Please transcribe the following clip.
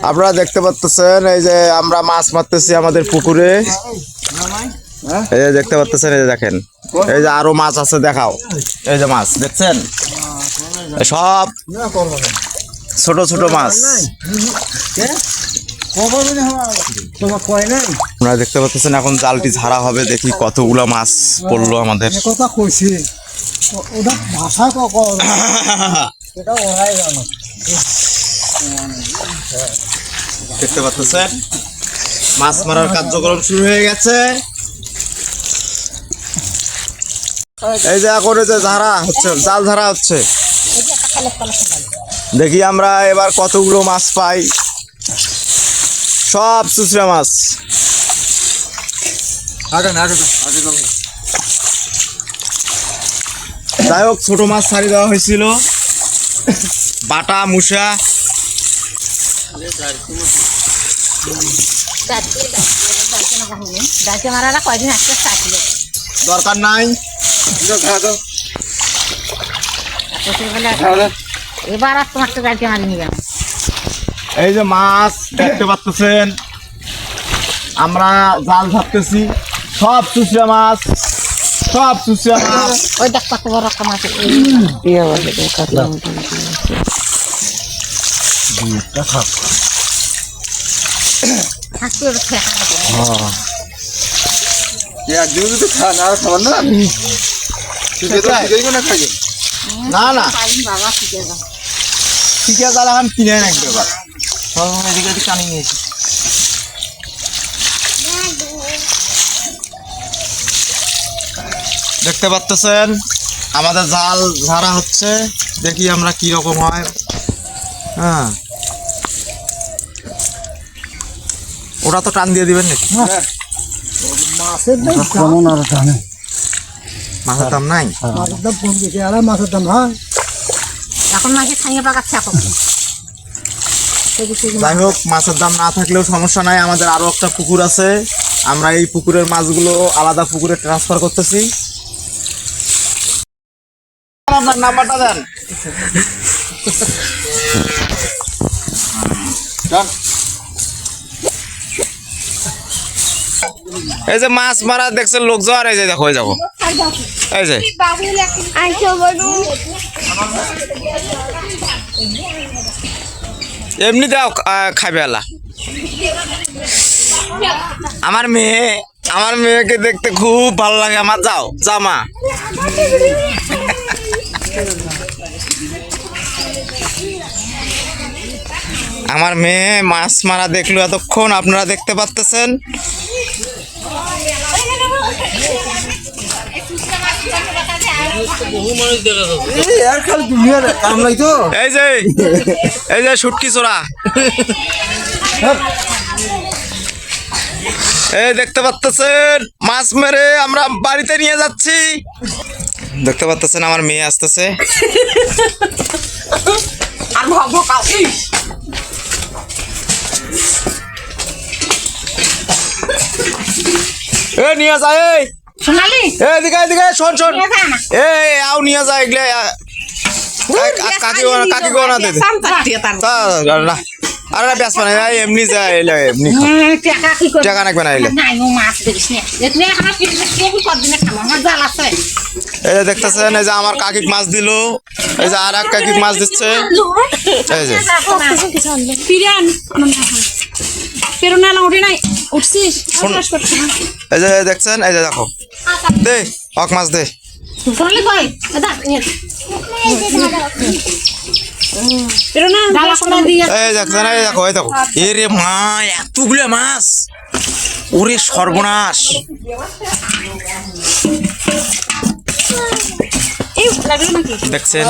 আপনারা দেখতে পাচ্ছেন এই যে আমরা মাছ মারতেছি আমাদের পুকুরে। এই যে দেখতে পাচ্ছেন, এই যে দেখেন, এই যে আরো মাছ আছে, দেখাও। এই যে মাছ দেখছেন, সব ছোট ছোট মাছ। আপনারা দেখতে পাচ্ছেন এখন জালটি ঝাড়া হবে, দেখি কতগুলো মাছ পড়লো আমাদের। দেখতে পাচ্ছেন মাছ মারার কার্যক্রম শুরু হয়ে গেছে। এই যে এখন এই যে ঝাড়া হচ্ছে, জাল ঝাড়া হচ্ছে। দেখি আমরা এবার কতগুলো মাছ পাই। সব চুচড়া মাছ। যাই হোক, ছোট মাছ ছাড়ি দেওয়া হয়েছিল, বাটা মুসা। দরকার নাই, এবার আর তোমার তো গাড়িতে মারি নিবে। এই যে মাছ দেখতে পাচ্ছেন, আমরা জাল ধরতেছি, সব চুচড়া মাছ, সব চুচড়া মাছ। ওই দেখ কত বড় একটা মাছ। না না, বাবা শিখে যাও। ঠিক আছে, জাল এখন কিনে রাখবে। এবার এদিকে টানি নিয়েছি। দেখতে পাচ্ছেন আমাদের জাল ঝাড়া হচ্ছে, দেখি আমরা কি রকম হয়। হ্যাঁ, ওটা তো টান দিয়ে দিবেন নাকি? মাছের দাম কেমন আর জানে? মাছের দাম নাই, মাছের দাম কম গেছে, আর মাছের দাম হয় এখন মাঝে খাইয়ে পাকাচ্ছে এখন। যাই হোক, মাছের দাম না থাকলেও সমস্যা নাই, আমাদের আরো একটা পুকুর আছে, আমরা এই পুকুরের মাছগুলো আলাদা পুকুরে ট্রান্সফার করতেছি। আপনার নাম্বারটা দেন। এই যে মাছ মারা দেখছেন লোকজন, এই যে দেখো, এই যাবো, এই যে এমনি দাও খাবে আলা। আমার মেয়েকে দেখতে খুব ভালো লাগে আমার। যাও জামা। আমার মেয়ে মাছ মারা দেখলো এতক্ষণ, আপনারা দেখতে পাচ্ছেন। এই যে শুটকি চোরা, এই দেখতে পাচ্ছেন মাছ মেরে আমরা বাড়িতে নিয়ে যাচ্ছি। দেখতে পাচ্ছেন আমার মেয়ে আসতেছে। এ নিয়ে যায়, এই সোনালি এদিকে এদিকে, শোন শোন, এই আও নিয়ে যায় এগুলা। কাকি গো না দিদি, আরে ব্যাস মানে এমনি যায়, এমনি টাকা নাকবে না। এই যে দেখতেছেন, এই যে আমার কাকিক মাছ দিল, এই যে আর এক কাকিক মাছ দিচ্ছে। এই যে এই যে দেখছেন, এই যে দেখো, দে হক মাছ দে। এই দেখছেন, এই দেখো, এই দেখো, এ রে মা, এতগুলো মাছ, ওরে সর্বনাশ। দেখছেন।